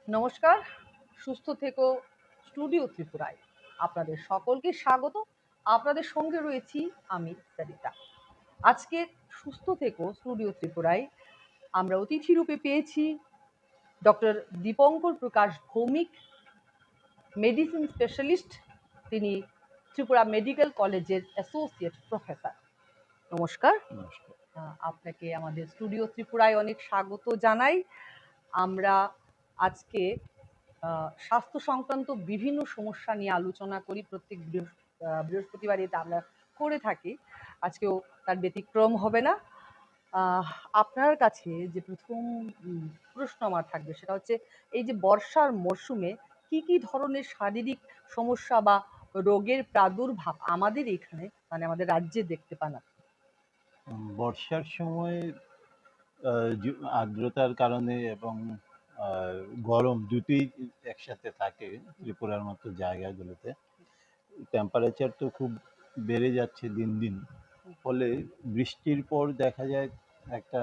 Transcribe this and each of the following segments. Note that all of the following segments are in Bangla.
নমস্কার, সুস্থ থেকো স্টুডিও ত্রিপুরায় আপনাদের সকলকে স্বাগত। আপনাদের সঙ্গে রয়েছি আমি সরিতা। আজকে সুস্থ থেকো স্টুডিও ত্রিপুরায় আমরা অতিথি রূপে পেয়েছি ডক্টর দীপঙ্কর প্রকাশ ভৌমিক, মেডিসিন স্পেশালিস্ট। তিনি ত্রিপুরা মেডিকেল কলেজের অ্যাসোসিয়েট প্রফেসর। নমস্কার। আপনাকে আমাদের স্টুডিও ত্রিপুরায় অনেক স্বাগত জানাই। আমরা আজকে স্বাস্থ্য সংক্রান্ত বিভিন্ন সমস্যা নিয়ে আলোচনা করি, প্রত্যেক বৃহস্পতিবার এটা আমরা করে থাকি। আজকেও তার ব্যতিক্রম হবে না। আপনার কাছে যে প্রথম প্রশ্ন আমার থাকবে সেটা হচ্ছে, এই যে বর্ষার মরশুমে কি কি ধরনের শারীরিক সমস্যা বা রোগের প্রাদুর্ভাব আমাদের এখানে, মানে আমাদের রাজ্যে দেখতে পান? বর্ষার সময় আর্দ্রতার কারণে এবং গরম দুটোই একসাথে থাকে ত্রিপুরার মতো জায়গাগুলোতে। টেম্পারেচার তো খুব বেড়ে যাচ্ছে দিন দিন, ফলে বৃষ্টির পর দেখা যায় একটা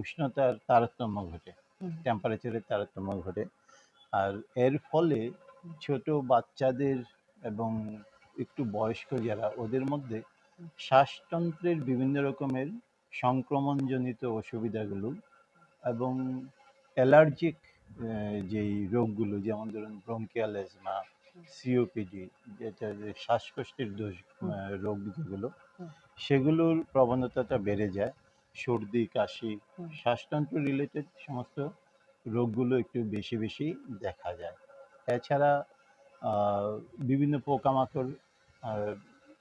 উষ্ণতার তারতম্য ঘটে, টেম্পারেচারের তারতম্য ঘটে। আর এর ফলে ছোট বাচ্চাদের এবং একটু বয়স্ক যারা, ওদের মধ্যে শ্বাসতন্ত্রের বিভিন্ন রকমের সংক্রমণজনিত অসুবিধাগুলো এবং অ্যালার্জিক যেই রোগগুলো, যেমন ধরুন ব্রঙ্কিয়াল অ্যাজমা, সিওপিডি, যেটা যে শ্বাসকষ্টের রোগ যেগুলো, সেগুলোর প্রবণতাটা বেড়ে যায়। সর্দি, কাশি, শ্বাসতন্ত্র রিলেটেড সমস্ত রোগগুলো একটু বেশি বেশি দেখা যায়। এছাড়া বিভিন্ন পোকামাকড়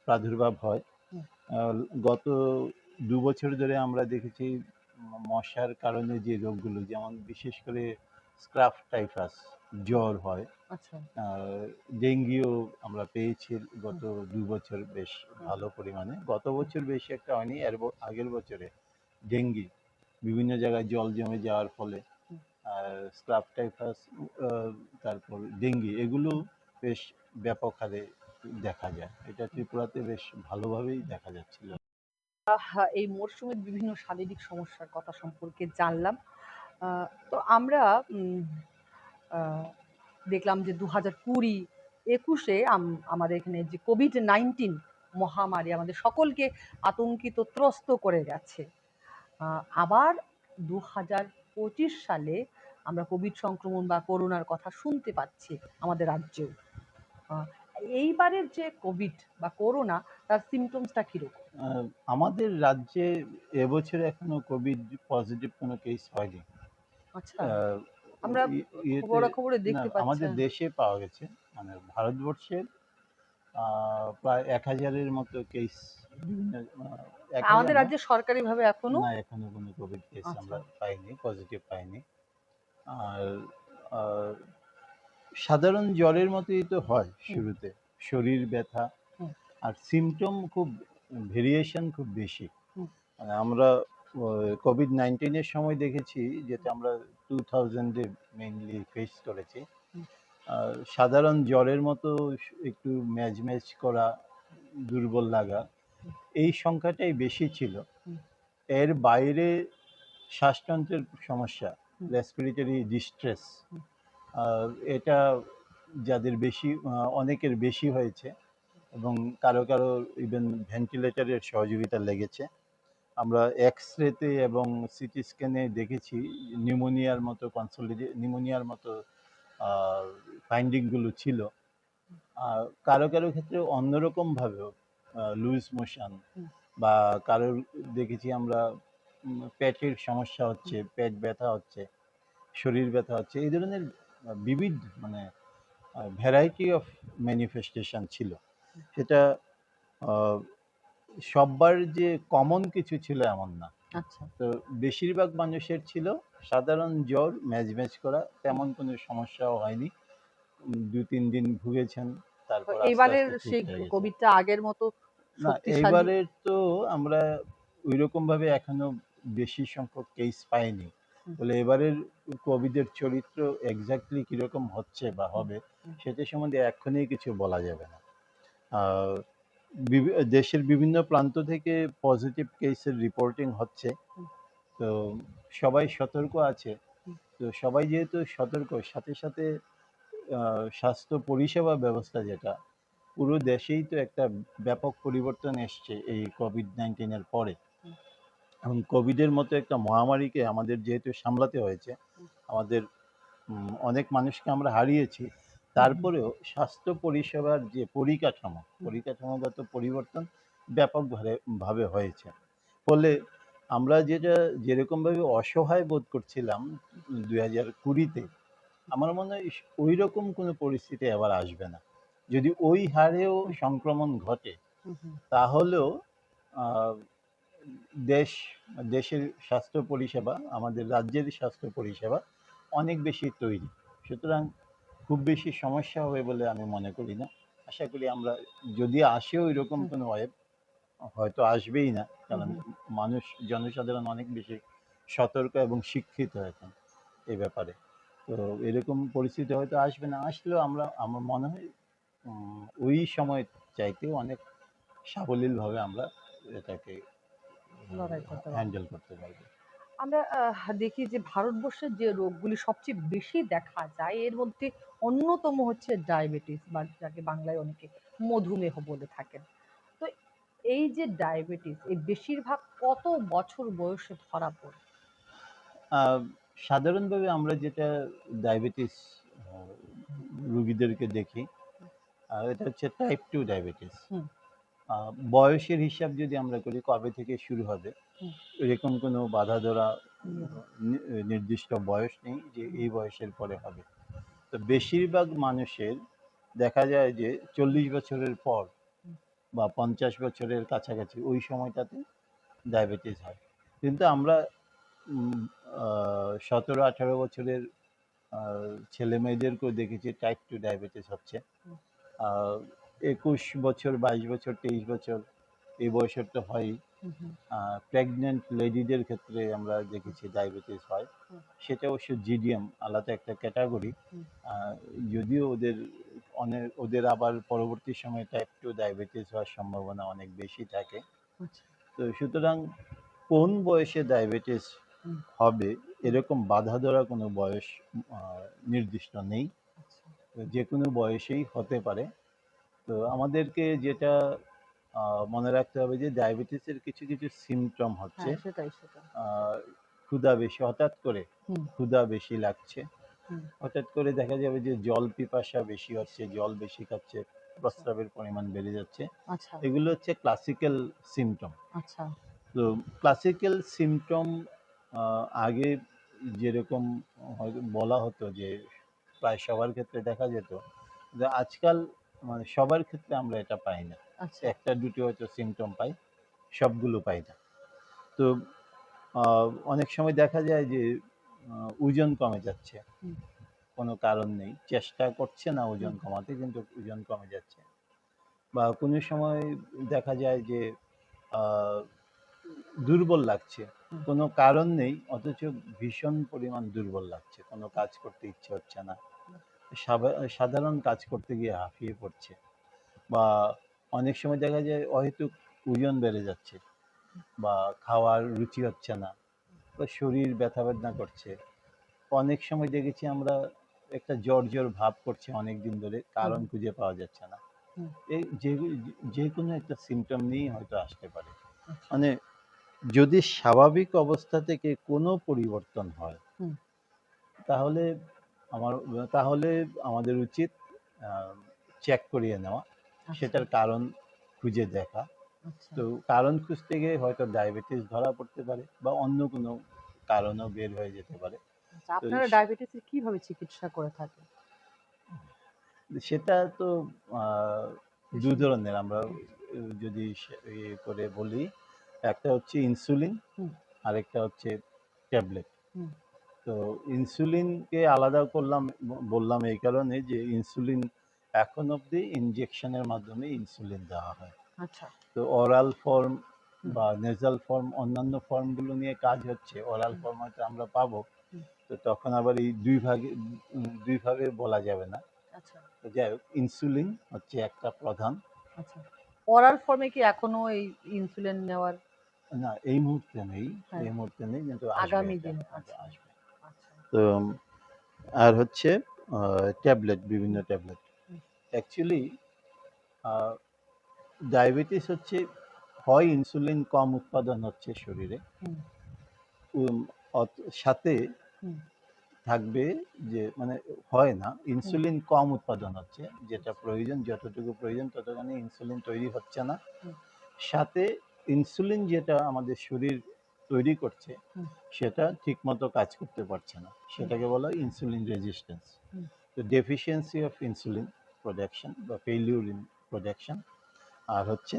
প্রাদুর্ভাব হয়। গত 2 বছর ধরে আমরা দেখেছি মশার কারণে যে রোগগুলো, যেমন বিশেষ করে স্ক্রাফ টাইফাস জ্বর হয়, ডেঙ্গিও আমরা পেয়েছি গত 2 বছর বেশ ভালো পরিমাণে। গত বছর বেশি একটা হয়নি, এর আগের বছরে ডেঙ্গি বিভিন্ন জায়গায় জল জমে যাওয়ার ফলে স্ক্রাফ টাইফাস, তারপর ডেঙ্গি, এগুলো বেশ ব্যাপক হারে দেখা যায়। এটা ত্রিপুরাতে বেশ ভালোভাবেই দেখা যাচ্ছিল। এই মরশুমের বিভিন্ন শারীরিক সমস্যার কথা সম্পর্কে জানলাম। তো আমরা দেখলাম যে 2020-21-এ আমাদের এখানে যে কোভিড-19 মহামারী আমাদের সকলকে আতঙ্কিত ত্রস্ত করে গেছে। আবার 2025 সালে আমরা কোভিড সংক্রমণ বা করোনার কথা শুনতে পাচ্ছি আমাদের রাজ্যেও। এইবারের যে কোভিড বা করোনা, তার সিমটমসটা কিরকম? আমাদের রাজ্যে এবছর এখনো কোভিড পজিটিভ কোনো কেস হয়নি। আচ্ছা, আমরা খবরে দেখতে পাচ্ছি আমাদের দেশে পাওয়া গেছে, মানে ভারতবর্ষের প্রায় 1000-এর মতো কেস। আমাদের রাজ্যে সরকারি ভাবে এখনো কোনো কোভিড কেস আমরা পাইনি, পজিটিভ পাইনি। আর সাধারণ জ্বরের মতোই তো হয় শুরুতে, শরীর ব্যথা, আর সিমটম খুব ভেরিয়েশন খুব বেশি। আমরা কোভিড-19-এর সময় দেখেছি, যেটা আমরা 2000-এ মেইনলি ফেস করেছি, সাধারণ জ্বরের মতো একটু ম্যাজম্যাজ করা, দুর্বল লাগা, এই সংখ্যাটাই বেশি ছিল। এর বাইরে শ্বাসতন্ত্রের সমস্যা, রেসপিরেটরি ডিস্ট্রেস, এটা যাদের বেশি, অনেকের বেশি হয়েছে এবং কারো কারো ইভেন ভেন্টিলেটরের সহযোগিতা লেগেছে। আমরা এক্স-রেতে এবং সিটি স্ক্যানে দেখেছি নিউমোনিয়ার মতো ফাইন্ডিংগুলো ছিল। কারো কারো ক্ষেত্রে অন্যরকমভাবেও লুজ মোশন, বা কারোর দেখেছি আমরা পেটের সমস্যা হচ্ছে, পেট ব্যথা হচ্ছে, শরীর ব্যথা হচ্ছে, এই ধরনের বিবিধ, মানে ভ্যারাইটি অফ ম্যানিফেস্টেশন ছিল। সেটা সববার যে কমন কিছু ছিল এমন না। তো বেশিরভাগ মানুষের ছিল সাধারণ জ্বর, ম্যাজম্যাজ করা, তেমন কোনো সমস্যাও হয়নি। 2-3 দিন ভুগেছেন, তারপর এবারের সেই কোভিডটা আগের মতো না, এইবারের তো আমরা ওইরকম ভাবে এখনো বেশি সংখ্যক কেস পাইনি। বলে এবারের কোভিডের চরিত্র এক্স্যাক্টলি কিরকম হচ্ছে বা হবে, সেটা সম্বন্ধে এখনই কিছু বলা যাবে না। দেশের বিভিন্ন প্রান্ত থেকে পজিটিভ কেসের রিপোর্টিং হচ্ছে। হুম। তো সবাই সতর্ক আছে। হুম। তো সবাই যেহেতু সতর্ক, সাথে সাথে স্বাস্থ্য পরিষেবা ব্যবস্থা যেটা পুরো দেশেই তো একটা ব্যাপক পরিবর্তন এসছে এই কোভিড-19 এর পরে। হুম। এবং কোভিডের মতো একটা মহামারীকে আমাদের যেহেতু সামলাতে হয়েছে, হুম। আমাদের অনেক মানুষকে আমরা হারিয়েছি। হুম। হুম। তারপরেও স্বাস্থ্য পরিষেবার যে হুম। পরিকাঠামোগত পরিবর্তন ভাবে হয়েছে। ফলে আমরা যেরকমভাবে অসহায় বোধ করছিলাম 2020-তে, আমার মনে হয় ঐরকম কোনো পরিস্থিতি আবার আসবে না। যদি ওই হারেও হুম। সংক্রমণ ঘটে, হুম। হুম। তাহলেও আ দেশ দেশের স্বাস্থ্য পরিষেবা, আমাদের রাজ্যের স্বাস্থ্য পরিষেবা অনেক বেশি তৈরি। সুতরাং খুব বেশি সমস্যা হবে বলে আমি মনে করি না। আশা করি আমরা, যদি আসেও এরকম হুম। কোনো ওয়েভ, হয়তো আসবেই না। হুম। কারণ হুম। জনসাধারণ অনেক বেশি সতর্ক এবং শিক্ষিত এখন এই ব্যাপারে। তো এরকম পরিস্থিতি হয়তো আসবে না। আসলেও আমার মনে হয় ওই সময় চাইতেও অনেক সাবলীলভাবে আমরা এটাকে লড়াই করতে পারবো। হ্যান্ডেল করতে পারবো। আমরা দেখি যে ভারতবর্ষের যে রোগগুলি সবচেয়ে বেশি দেখা যায় এর মধ্যে অন্যতম হচ্ছে ডায়াবেটিস বা যাকে বাংলায় অনেকে মধুমেহ বলে থাকেন। তো এই যে ডায়াবেটিস এই বেশিরভাগ কত বছর বয়সে ধরা পড়ে? আহ, সাধারণভাবে আমরা যেটা ডায়াবেটিস রুগীদেরকে দেখি, এটা হচ্ছে টাইপ 2 ডায়াবেটিস। হুম। বয়সের হিসাব যদি আমরা করি কবে থেকে শুরু হবে, হুম। এরকম কোনো বাধা ধরা নিয়ম। নির্দিষ্ট বয়স নেই যে হুম। এই বয়সের পরে হবে। তো বেশিরভাগ মানুষের দেখা যায় যে 40 বছরের পর হুম। বা 50 বছরের কাছাকাছি ওই সময়টাতে ডায়াবেটিস হয়। কিন্তু আমরা 17-18 বছরের ছেলে মেয়েদেরকেও দেখেছি টাইপ 2 ডায়াবেটিস হচ্ছে। হুম। 21 বছর, 22 বছর, 23 বছর এই বয়সের তো হয়ই। হুম। হুম। প্রেগনেন্ট লেডিদের ক্ষেত্রে আমরা দেখেছি ডায়াবেটিস হয়। হুম। সেটা অবশ্য জিডিএম, আলাদা একটা ক্যাটাগরি। হুম। যদিও ওদের আবার পরবর্তী সময়ে টাইপ 2 ডায়াবেটিস হওয়ার সম্ভাবনা অনেক বেশি থাকে। আচ্ছা। তো সুতরাং কোন বয়সে ডায়াবেটিস হুম। হবে হুম। এরকম বাঁধা ধরা কোনো বয়স নির্দিষ্ট নেই। আচ্ছা। তো যে কোনো বয়সেই হতে পারে। তো আমাদেরকে যেটা মনে রাখতে হবে যে ডায়াবেটিসের কিছু কিছু সিমটম হচ্ছে হ্যাঁ, সেটাই সেটাই। আহ, ক্ষুধা বেশি, হঠাৎ করে হুম। ক্ষুধা বেশি লাগছে, হুম। হঠাৎ করে দেখা যাবে যে জল পিপাসা বেশি হচ্ছে, জল বেশি খাচ্ছে, আচ্ছা। প্রস্রাবের পরিমাণ বেড়ে যাচ্ছে। আচ্ছা। এগুলো হচ্ছে ক্লাসিক্যাল সিমটম। আচ্ছা। তো ক্লাসিক্যাল সিমটম আগে যেরকম হয়তো বলা হতো যে প্রায় সবার ক্ষেত্রে দেখা যেত, যে আজকাল মানে সবার ক্ষেত্রে আমরা এটা পাই না। আচ্ছা। একটা দুটো হয়তো সিমটম পাই, সবগুলো পাই না। তো অনেক সময় দেখা যায় যে ওজন কমে যাচ্ছে, হুম। কোনো কারণ নেই, চেষ্টা করছে না হুম। ওজন কমাতে কিন্তু ওজন কমে যাচ্ছে। বা কোনো সময় দেখা যায় যে আহ, দুর্বল লাগছে, হুম। কোনো কারণ নেই অথচ ভীষণ পরিমাণ দুর্বল লাগছে, কোনো কাজ করতে ইচ্ছে হচ্ছে না, সাধারণ কাজ করতে গিয়ে হাঁফিয়ে পড়ছে। বা অনেক সময় দেখা যায় অহেতুক ওজন বেড়ে যাচ্ছে, বা খাওয়ার রুচি হচ্ছে না, বা শরীর ব্যথা বেদনা করছে। অনেক সময় দেখেছি আমরা একটা জ্বর জ্বর ভাব করছে অনেক দিন ধরে, হুম। কারণ খুঁজে পাওয়া যাচ্ছে না। হুম। এই যে কোনো একটা সিমটম নিয়েই হয়তো আসতে পারে। আচ্ছা। মানে যদি স্বাভাবিক অবস্থা থেকে কোনো পরিবর্তন হয়, হুম। তাহলে আমার তাহলে আমাদের উচিত চেক করিয়ে নেওয়া, আচ্ছা। সেটার কারণ খুঁজে দেখা। আচ্ছা। তো কারণ খুঁজতে গিয়ে হয়তো ডায়াবেটিস ধরা পড়তে পারে বা অন্য কোনো কারণও বের হয়ে যেতে পারে। আচ্ছা, তো আপনারা ডায়াবেটিসের কিভাবে চিকিৎসা করে থাকেন? সেটা তো আহ, দুই বেশি। ধরনের আমরা যদি ইয়ে করে বলি, একটা হচ্ছে ইনসুলিন, হুম। আরেকটা হচ্ছে ট্যাবলেট। হুম। তো ইনসুলিনকে আলাদা করলাম, বললাম এই কারণে যে ইনসুলিন এখন অবধি ইনজেকশনের মাধ্যমে ইনসুলিন দেওয়া হয়। আচ্ছা। তো ওরাল ফর্ম হুম। বা নেজাল ফর্ম, অন্যান্য ফর্মগুলো নিয়ে কাজ হচ্ছে। ওরাল হুম। ফর্ম হয়তো আমরা পাবো। হুম। তো তখন আবার এই দুই ভাগে বলা যাবে না। আচ্ছা। তো যাই হোক, ইনসুলিন হচ্ছে একটা প্রধান। আচ্ছা। অরাল ফর্মে কি এখনো এই ইনসুলিন নেওয়ার? না, এই মুহূর্তে নেই, হ্যাঁ, এই মুহূর্তে নেই, কিন্তু আসবে আগামী এটা, দিনে। আচ্ছা, আসবে। আচ্ছা। তো আর হচ্ছে ট্যাবলেট, বিভিন্ন ট্যাবলেট। হুম, অ্যাকচুয়ালি ডায়াবেটিস হচ্ছে, হয় ইনসুলিন কম উৎপাদন হচ্ছে শরীরে, হুম, উম, সাথে হুম, থাকবে যে মানে হয় না, হুম, ইনসুলিন কম উৎপাদন হচ্ছে, যেটা প্রয়োজন, যতটুকু প্রয়োজন ততখানি ইনসুলিন তৈরি হচ্ছে না। হুম, সাথে ইনসুলিন যেটা আমাদের শরীর তৈরি করছে হুম, সেটা ঠিকমতো কাজ করতে পারছে না, হুম, সেটাকে বলা হয় ইনসুলিন রেজিস্ট্যান্স। হুম, তো ডেফিসিয়েন্সি অফ ইনসুলিন প্রোডাকশন বা ফেলিউর ইন প্রোডাকশন, আর হচ্ছে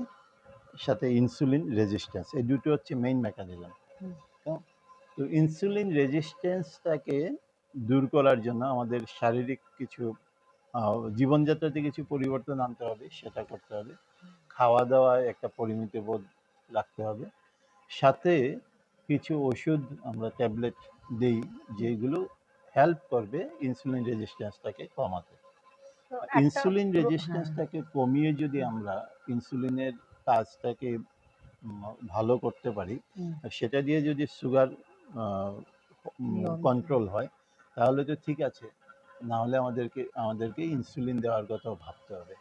সাথে ইনসুলিন রেজিস্ট্যান্স, এই দুটো হচ্ছে মেইন মেকানিজম। হুম, তো ইনসুলিন রেজিস্ট্যান্সটাকে দূর করার জন্য আমাদের শারীরিক কিছু জীবনযাত্রাতে কিছু পরিবর্তন আনতে হবে, সেটা করতে হবে। খাওয়া দাওয়ায় একটা পরিমিত বোধ রাখতে হবে। সাথে কিছু ওষুধ আমরা ট্যাবলেট দিই, হুম। যেগুলো হেল্প করবে ইনসুলিন রেজিস্ট্যান্সটাকে কমাতে। তো একটা ইনসুলিন হ্যাঁ, রেজিস্ট্যান্সটাকে কমিয়ে যদি হুম, আমরা ইনসুলিনের কাজটাকে ভালো করতে পারি, হুম, সেটা দিয়ে যদি সুগার নিয়ন্ত্রণ। কন্ট্রোল হয়, তাহলে তো ঠিক আছে। না হলে আমাদেরকে ইনসুলিন দেওয়ার কথাও ভাবতে হবে।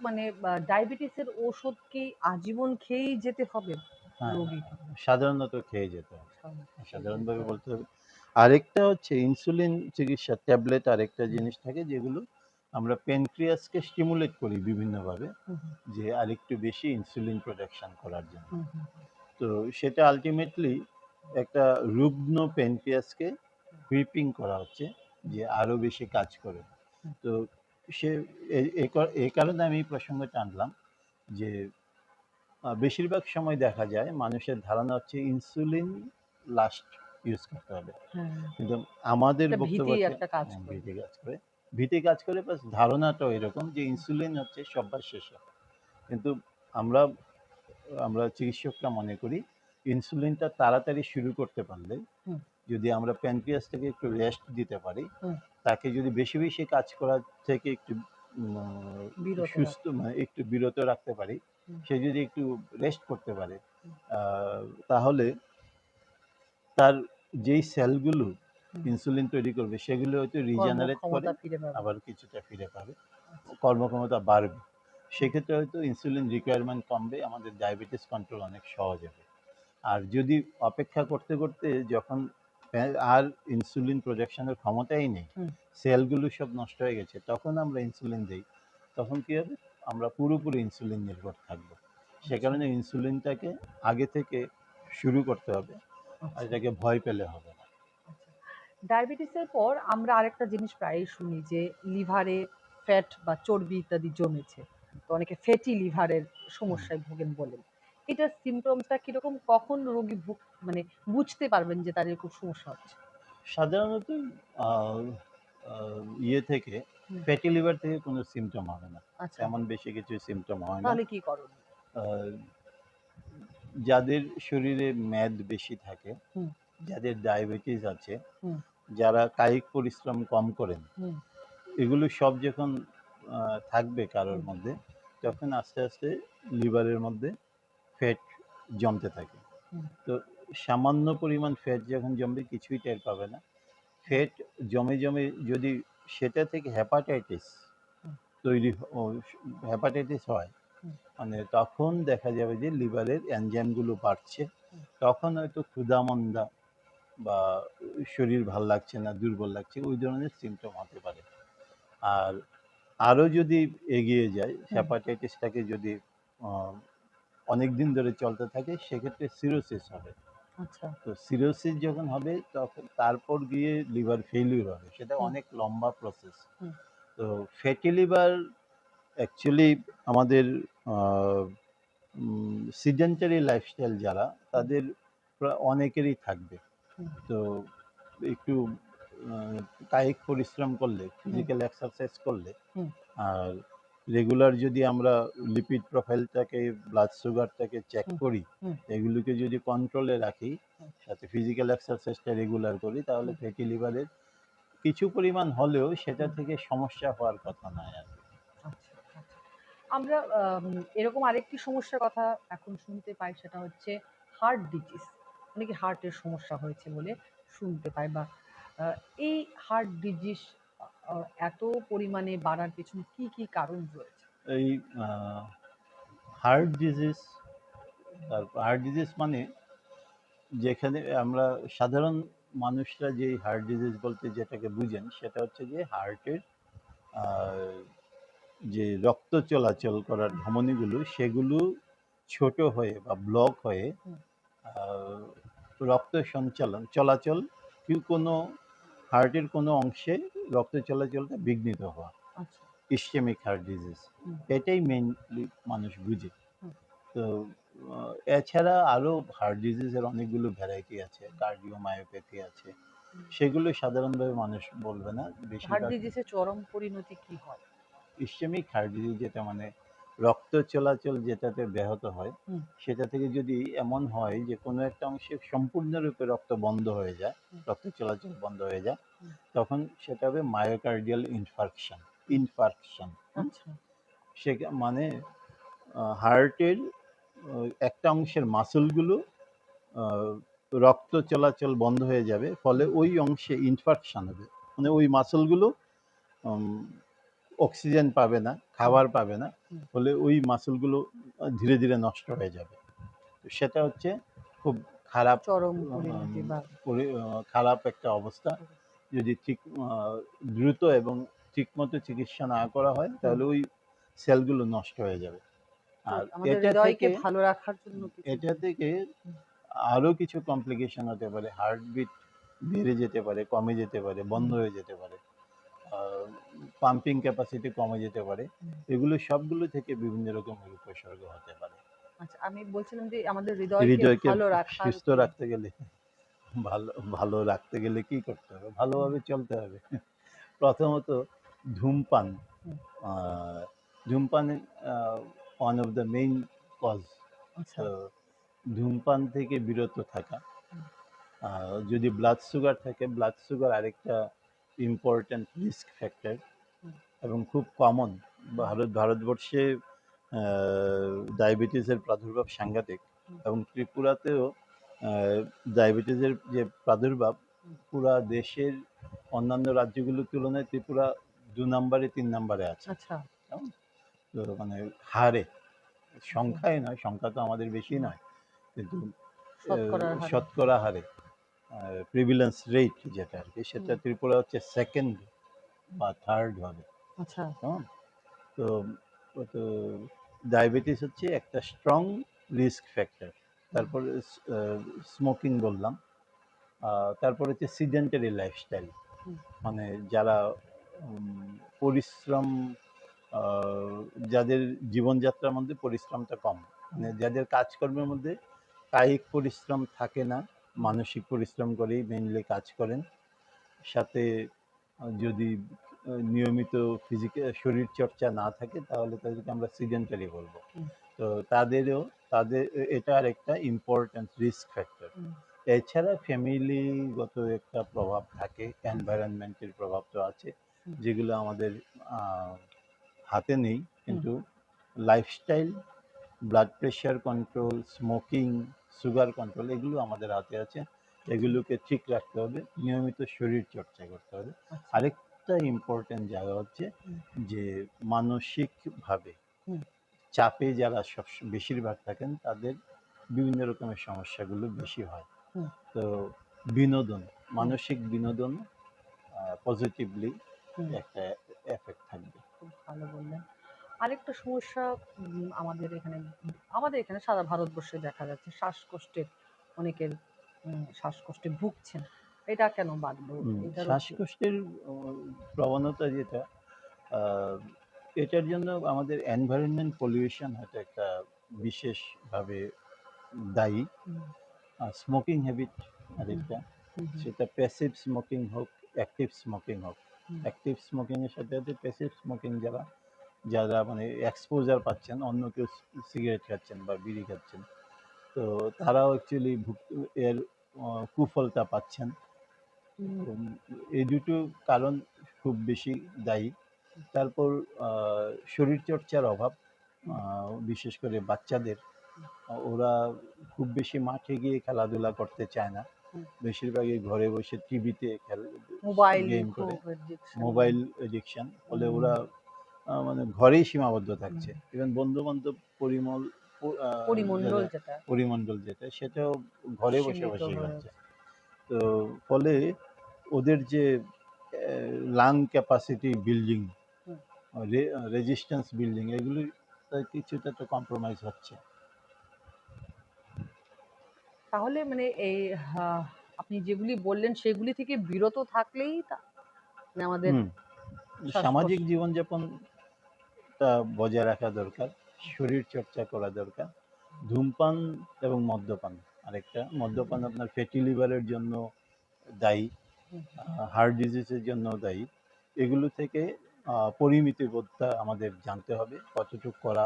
মানে ডায়াবেটিসের ওষুধ কি আজীবন খেয়েই যেতে হবে হ্যাঁ, রোগীকে? সাধারণত খেয়ে যেতে হবে, সাধারণত খেয়ে যেতে সাধারণভাবে হবে। বলতে হবে। আরেকটা হচ্ছে ইনসুলিন চিকিৎসা ট্যাবলেট, আরেকটা হুম, জিনিস থাকে যেগুলো আমরা প্যানক্রিয়াসকে স্টিমুলেট করি বিভিন্নভাবে, হুম, হুম, যে আরেকটু বেশি ইনসুলিন প্রোডাকশন করার জন্য। হুম, হুম, তো সেটা আলটিমেটলি একটা রুগ্ন প্যানক্রিয়াসকে হুইপিং করা হচ্ছে, হুম, যে আরো বেশি কাজ করে। হুম, তো সে এই কারণে আমি এই প্রসঙ্গটা আনলাম, যে বেশিরভাগ সময় দেখা যায় মানুষের ধারণা হচ্ছে ইনসুলিন লাস্ট ইউজ করতে হবে, হ্যাঁ, কিন্তু আমাদের একটা বক্তব্য ভীতি হচ্ছে একটা কাজ করে। ভীতি কাজ করে, ভীতি কাজ করে, প্লাস ধারণাটাও এরকম যে ইনসুলিন হচ্ছে সবার শেষে। কিন্তু আমরা আমরা চিকিৎসকরা মনে করি ইনসুলিনটা তাড়াতাড়ি শুরু করতে পারলে, হুম, যদি আমরা প্যানক্রিয়াসটাকে একটু রেস্ট দিতে পারি, হুম, তাকে যদি বেশি বেশি কাজ করার থেকে একটু বিরত সুস্থ, রাখা। মানে একটু বিরত রাখতে পারি, হুম, সে যদি একটু রেস্ট করতে পারে, হুম, তাহলে তার যেই সেলগুলো হুম, ইনসুলিন তৈরি করবে সেগুলো হয়তো রিজেনারেট করে, কর্মক্ষমতা ফিরে পাবে। আবার কিছুটা ফিরে পাবে, আচ্ছা, কর্মক্ষমতা বাড়বে। হুম, সেক্ষেত্রে হয়তো ইনসুলিন রিকোয়ারমেন্ট কমবে, আমাদের ডায়াবেটিস কন্ট্রোল অনেক সহজ হবে। আর যদি অপেক্ষা করতে করতে যখন আর ইনসুলিন প্রোডাকশনের ক্ষমতাই নেই, হুম, সেলগুলো সব নষ্ট হয়ে গেছে, তখন আমরা ইনসুলিন দিই, তখন কি হবে, আমরা পুরোপুরি ইনসুলিন নির্ভর থাকবো। সে আচ্ছা, কারণে ইনসুলিনটাকে আগে থেকে শুরু করতে হবে, আর আচ্ছা, এটাকে ভয় পেলে হবে না। আচ্ছা। ডায়াবেটিসের পর আমরা আরেকটা জিনিস প্রায়ই শুনি যে লিভারে ফ্যাট বা চর্বি ইত্যাদি জমেছে। তো অনেকে ফ্যাটি লিভারের হুম। সমস্যায় ভোগেন বলেন। এটার সিম্পটমসটা কিরকম? কখন রোগী মানে বুঝতে পারবেন যে তার এরকম সমস্যা হচ্ছে? সাধারণত আহ, ইয়ে থেকে, হুম, ফ্যাটি লিভার থেকে কোনো সিমটম হবে না, আচ্ছা। তেমন বেশি কিছু সিমটম হয় না। তাহলে কি করণীয়? আহ, যাদের শরীরে মেদ বেশি থাকে, হুম, যাদের ডায়াবেটিস আছে, হুম, যারা কায়িক পরিশ্রম কম করেন, হুম, এগুলো সব যখন থাকবে কারোর হুম, মধ্যে, তখন আস্তে আস্তে লিভারের মধ্যে ফ্যাট জমতে থাকে। হুম, তো সামান্য পরিমাণ ফ্যাট যখন জমবে কিছুই টের পাবে না। হুম, ফ্যাট জমে জমে যদি সেটা থেকে হেপাটাইটিস হুম, তৈরি হেপাটাইটিস হয়, হুম, মানে তখন দেখা যাবে যে লিভারের এনজাইমগুলো বাড়ছে, হুম, তখন হয়তো ক্ষুধা-মন্দা বা শরীর ভাল লাগছে না, দুর্বল লাগছে, ওই ধরনের সিমটম হতে পারে। আর আরও যদি এগিয়ে যায়, হুম, হেপাটাইটিসটাকে যদি আহ, অনেক দিন ধরে চলতে থাকে, সেক্ষেত্রে সিরোসিস হবে। আচ্ছা। তো সিরোসিস যখন হবে, তখন তারপর গিয়ে লিভার ফেলিউর হবে, সেটা হুম, অনেক লম্বা প্রসেস। হুম, তো ফ্যাটি লিভার অ্যাকচুয়ালি আমাদের সিডেন্টারি লাইফস্টাইল যারা, হুম, তাদের অনেকেরই থাকবে। হুম, তো একটু আহ, কায়িক পরিশ্রম করলে, হুম, ফিজিক্যাল এক্সারসাইজ করলে, হুম, আর রেগুলার যদি আমরা লিপিড প্রোফাইলটাকে, ব্লাড সুগারটাকে চেক হুম, করি, হুম, এগুলোকে যদি কন্ট্রোলে রাখি, হুম, সাথে ফিজিক্যাল এক্সারসাইজটা রেগুলার করি, তাহলে হুম, ফ্যাটি লিভারের কিছু পরিমাণ হলেও সেটা হুম। থেকে সমস্যা হওয়ার কথা নয় আর কি। আচ্ছা, আচ্ছা। আমরা এরকম আরেকটি সমস্যার কথা এখন শুনতে পাই, সেটা হচ্ছে হার্ট ডিজিজ। অনেকে হার্টের সমস্যা হয়েছে বলে শুনতে পাই, বা আহ, এই হার্ট ডিজিজ এত পরিমাণে বাড়ার পেছনে কি কি কারণ রয়েছে? এই হার্ট ডিজিজ, তারপর হার্ট ডিজিজ মানে যেখানে আমরা সাধারণ মানুষরা যে হার্ট ডিজিজ বলতে যেটাকে বুঝেন সেটা হচ্ছে যে হার্টের যে রক্ত চলাচল করার ধমনীগুলো সেগুলো ছোট হয়ে বা ব্লক হয়ে হুম, আহ, রক্ত সঞ্চালন চলাচল কোনো হার্টের কোনো অংশে রক্ত চলাচলটা বিঘ্নিত হওয়া, আচ্ছা। Ischaemic heart disease. হুম, এটাই মেইনলি মানুষ বুঝে। হুম, তো এছাড়া আরো হার্ট ডিজিজের অনেকগুলো ভ্যারাইটি আছে, কার্ডিওমায়োপ্যাথি আছে, হুম। সেগুলো সাধারণভাবে মানুষ বলবে না হার্ট বেশিরভাগ। ডিজিজের চরম পরিণতি কি হয়? ইসচেমিক হার্ট ডিজিজ যেটা মানে রক্ত চলাচল যেটাতে ব্যাহত হয়, হুম, সেটা থেকে যদি এমন হয় যে কোনো একটা অংশে সম্পূর্ণরূপে রক্ত বন্ধ হয়ে যায়, হুম, রক্ত চলাচল বন্ধ হয়ে যায়, হুম। তখন সেটা হবে মায়োকার্ডিয়াল ইনফার্কশন। ইনফার্কশন আচ্ছা। সে মানে হার্টের একটা অংশের মাসলগুলো রক্ত চলাচল বন্ধ হয়ে যাবে, ফলে ওই অংশে ইনফার্কশন হবে, মানে ওই মাসলগুলো অক্সিজেন পাবে না, হুম, খাবার পাবে না, হুম। ফলে ওই মাসলগুলো ধীরে ধীরে নষ্ট হয়ে যাবে। তো সেটা হচ্ছে খুব খারাপ, চরম পরিণতি বা খারাপ একটা অবস্থা। যদি ঠিক দ্রুত এবং ঠিকমতো চিকিৎসা না করা হয় হুম। তাহলে ওই সেলগুলো নষ্ট হয়ে যাবে। তো আর আমাদের এটা হৃদয়কে থেকে ভালো রাখার জন্য কিছু এটা থেকে হুম, আরো কিছু কমপ্লিকেশন হতে পারে, হার্টবিট বেড়ে যেতে পারে, কমে যেতে পারে, বন্ধ হুম, হয়ে যেতে পারে, পাম্পিং ক্যাপাসিটি কমে যেতে পারে। হুম। এগুলো সবগুলো থেকে বিভিন্ন রকমের উপসর্গ হতে পারে। আচ্ছা, আমি বলছিলাম যে আমাদের হৃদয়কে হৃদয়কে ভালো রাখার সুস্থ রাখতে গেলে, ভালো ভালো রাখতে গেলে কি করতে হবে? হুম, ভালোভাবে চলতে হবে। প্রথমত ধূমপান। হুম। আহ, ধূমপান one of the main cause. আচ্ছা। তো ধূমপান থেকে বিরত থাকা। হুম, যদি ব্লাড সুগার থাকে, ব্লাড সুগার আরেকটা ইম্পর্ট্যান্ট রিস্ক ফ্যাক্টর হুম, এবং খুব কমন। হুম, ভারতবর্ষে ডায়াবেটিসের প্রাদুর্ভাব সাংঘাতিক, হুম, এবং ত্রিপুরাতেও ডায়াবেটিসের যে প্রাদুর্ভাব হুম। পুরা দেশের অন্যান্য রাজ্যগুলোর তুলনায় ত্রিপুরা 2 নম্বরে 3 নম্বরে আছে। আচ্ছা। কেমন? তো মানে হারে, আচ্ছা। সংখ্যায় নয়, সংখ্যা তো আমাদের বেশি হুম। নয়, কিন্তু শতকরার হারে। শতকরা হারে প্রিভিলেন্স রেট যেটা আর কি, সেটা হুম। ত্রিপুরা হচ্ছে সেকেন্ড বা থার্ড হবে। আচ্ছা। কেমন? তো তো ডায়াবেটিস হচ্ছে একটা স্ট্রং রিস্ক ফ্যাক্টর। হুম, তারপরে স্মোকিং বললাম। তারপর হচ্ছে সিডেন্টারি লাইফস্টাইল, হুম, মানে যারা পরিশ্রম, আহ, যাদের জীবনযাত্রার মধ্যে পরিশ্রমটা কম, হুম, মানে যাদের কাজকর্মের মধ্যে কায়িক পরিশ্রম থাকে না, হুম, মানসিক পরিশ্রম করেই মেইনলি কাজ করেন, সাথে যদি নিয়মিত ফিজিক্যাল শরীর চর্চা না থাকে তাহলে তাদেরকে আমরা সিডেন্টারি বলবো। হুম, তো তাদেরও, তাদের এটা আর একটা ইম্পর্ট্যান্ট রিস্ক ফ্যাক্টর। হুম, এছাড়া ফ্যামিলিগত একটা প্রভাব থাকে, এনভায়রনমেন্টের প্রভাব তো আছে, হুম, যেগুলো আমাদের আহ, হাতে নেই, হুম, কিন্তু lifestyle, blood pressure control, smoking, sugar control, এগুলো আমাদের হাতে আছে। আচ্ছা, এগুলোকে ঠিক রাখতে হবে, নিয়মিত শরীর চর্চা করতে হবে। আচ্ছা, আরেকটা ইম্পর্টেন্ট জায়গা হচ্ছে হুম, যে মানসিকভাবে হুম, চাপে যারা সব বেশিরভাগ থাকেন তাদের বিভিন্ন রকমের সমস্যাগুলো বেশি হয়। হুম, তো বিনোদন, হুম, মানসিক বিনোদন পজিটিভলি হুম। একটা এফেক্ট থাকবে। খুব ভালো বললেন। আরেকটা সমস্যা আমাদের এখানে সারা ভারতবর্ষে দেখা যাচ্ছে শ্বাসকষ্টের অনেকের শ্বাসকষ্টে ভুগছেন। এটা কেন বাড়লো? এটারও কি শ্বাসকষ্টের প্রবণতা যেটা, আহ, এটার জন্য আমাদের এনভায়রনমেন্ট পলিউশন হয়তো একটা বিশেষভাবে দায়ী। হুম, স্মোকিং হ্যাবিট হুম, আরেকটা, হুম, হুম, সেটা প্যাসিভ স্মোকিং হোক, অ্যাক্টিভ স্মোকিং হোক। হুম, অ্যাক্টিভ স্মোকিংয়ের সাথে সাথে প্যাসিভ স্মোকিং, যারা যারা মানে এক্সপোজার পাচ্ছেন, অন্য কেউ সিগারেট খাচ্ছেন বা বিড়ি খাচ্ছেন, তো তারাও অ্যাকচুয়ালি এর কুফলটা পাচ্ছেন। হুম, তো এই দুটো কারণ খুব বেশি দায়ী। তারপর শরীরচর্চার অভাব, বিশেষ করে বাচ্চাদের ওরা খুব বেশি মাঠে গিয়ে খেলাধুলা করতে চায় না, হুম। বেশিরভাগই ঘরে বসে টিভিতে মোবাইল গেম খুব করে, addiction। মোবাইল এডিকশন ফলে হুম, ওরা মানে ঘরেই সীমাবদ্ধ হুম। থাকছে। ইভেন বন্ধু বান্ধব পরিমল পরিমণ্ডল যেটা যেটা পরিমণ্ডল যেটা সেটাও ঘরে বসে সীমিত বসেই হয়ে হচ্ছে। তো ফলে ওদের যে লাং ক্যাপাসিটি বিল্ডিং, হুম। রেজিস্ট্যান্স বিল্ডিং এগুলি কিছুটা তো কম্প্রোমাইজ হচ্ছে। তাহলে মানে এই আপনি যেগুলি বললেন সেগুলি থেকে বিরত থাকলেই মানে আমাদের হুম, শ্বাসকষ্ট। সামাজিক জীবনযাপনটা বজায় রাখা দরকার, শরীর চর্চা করা দরকার। ধূমপান এবং মদ্যপান, আরেকটা মদ্যপান আপনার ফ্যাটি লিভারের জন্য দায়ী, হুম, হার্ট ডিজিজের জন্য দায়ী। এগুলো থেকে পরিমিতি বোধটা আমাদের জানতে হবে, কতটুকু করা,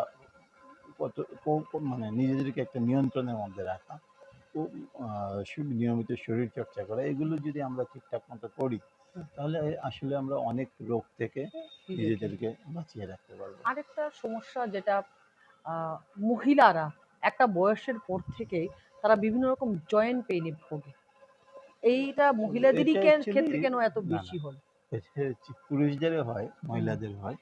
মানে নিজেদেরকে একটা নিয়ন্ত্রণের মধ্যে রাখা ও নিয়মিত শরীর চর্চা করা, এগুলো যদি আমরা ঠিকঠাক মতো করি হুম। তাহলে আসলে আমরা অনেক রোগ থেকে নিজেকে নিজেদেরকে বাঁচিয়ে রাখতে পারবো। আরেকটা সমস্যা যেটা আহ, মহিলারা একটা বয়সের পর থেকেই তারা বিভিন্ন রকম জয়েন্ট পেইনে ভোগে। এইটা মহিলাদেরই এটা অ্যাকচুয়ালি ক্ষেত্রে কেন এত না না, বেশি হল? এটা হচ্ছে পুরুষদেরও হয়, হুম। মহিলাদের হয়।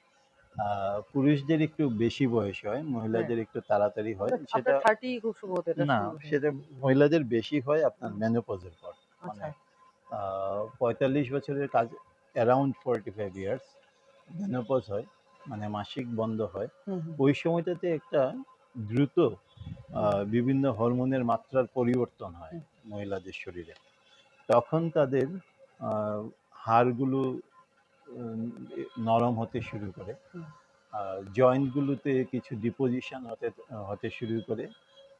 পুরুষদের একটু বেশি বয়স হয়, হ্যাঁ, মহিলাদের একটু তাড়াতাড়ি হয় আপনার সেটা। 30 খুব সম্ভবত এটা না, শুরু হয়ে। সেটা মহিলাদের বেশি হয় আপনার মেনোপজের পর, মানে আচ্ছা। 45 বছরের কাজ, অ্যারাউন্ড 45 ইয়ার্স মেনোপজ হয়, মানে মাসিক বন্ধ হয়। হুম, হুম, ওই সময়টাতে একটা দ্রুত বিভিন্ন হরমোনের মাত্রার পরিবর্তন হয় হুম, মহিলাদের শরীরে। তখন তাদের আহ, হাড়গুলো উম, নরম হতে শুরু করে, হুম, জয়েন্টগুলোতে কিছু ডিপোজিশন হতে হতে শুরু করে,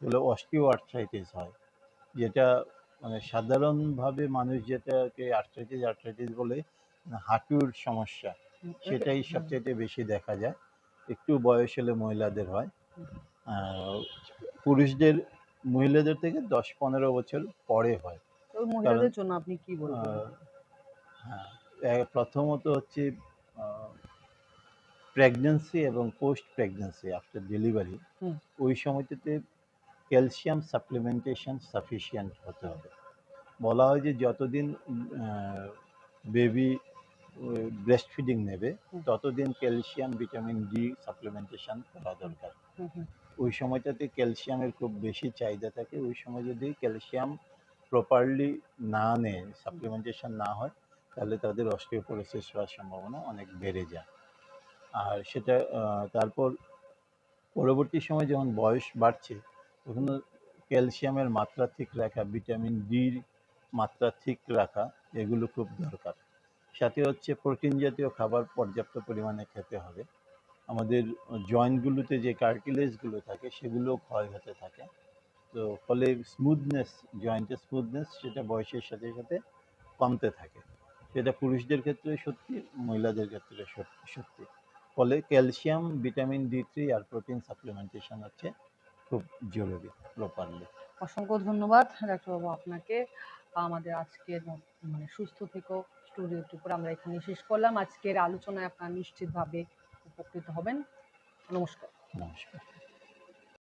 এগুলো অস্টিও আর্থ্রাইটিস হয়, যেটা মানে সাধারণভাবে মানুষ যেটাকে আর্থ্রাইটিস আর্থ্রাইটিস বলে, হাঁটুর সমস্যা, হুম, সেটাই হুম, সবচেয়ে বেশি দেখা যায়। একটু বয়স হলে মহিলাদের হয়। হুম। আহ, পুরুষদের মহিলাদের থেকে 10-15 বছর পরে হয়। তো ওই কারণ মহিলাদের জন্য আপনি কি বলবেন? আহ, হ্যাঁ, প্রথমত হচ্ছে প্রেগন্যান্সি এবং পোস্ট প্রেগন্যান্সি আফটার ডেলিভারি, হুম, ওই সময়টাতে ক্যালসিয়াম সাপ্লিমেন্টেশন সাফিসিয়েন্ট হতে হুম, হবে। বলা হয় যে যতদিন বেবি ব্রেস্ট ফিডিং নেবে হুম, ততদিন ক্যালসিয়াম ভিটামিন ডি সাপ্লিমেন্টেশন করা হুম, দরকার। হুম, হুম, ওই সময়টাতে ক্যালসিয়ামের খুব বেশি চাহিদা থাকে, ওই সময় যদি ক্যালসিয়াম প্রপারলি না নেয়, হুম। সাপ্লিমেন্টেশন না হয়, তাহলে তাদের অস্টিওপোরোসিস হওয়ার সম্ভাবনা অনেক বেড়ে যায়। আর সেটা তারপর পরবর্তী সময় যখন বয়স বাড়ছে তখন ক্যালসিয়ামের মাত্রা ঠিক রাখা, ভিটামিন ডির মাত্রা ঠিক রাখা, এগুলো খুব দরকার। সাথে হচ্ছে প্রোটিন জাতীয় খাবার পর্যাপ্ত পরিমাণে খেতে হবে। আমাদের জয়েন্টগুলোতে যে কার্টিলেজগুলো থাকে সেগুলো ক্ষয় হতে থাকে, তো ফলে স্মুথনেস, জয়েন্টের স্মুথনেস সেটা বয়সের সাথে সাথে কমতে থাকে। সেটা পুরুষদের ক্ষেত্রে সত্যি, মহিলাদের ক্ষেত্রে সত্যি। ফলে ক্যালসিয়াম, ভিটামিন ডি3 আর প্রোটিন সাপ্লিমেন্টেশন হচ্ছে খুব জরুরি প্রপারলি। অসংখ্য ধন্যবাদ ডাক্তারবাবু আপনাকে। আমাদের আজকের মানে সুস্থ থেকো স্টুডিও টুকুর আমরা এখানে শেষ করলাম। আজকের আলোচনায় আপনারা নিশ্চিতভাবে উপকৃত হবেন। নমস্কার। নমস্কার।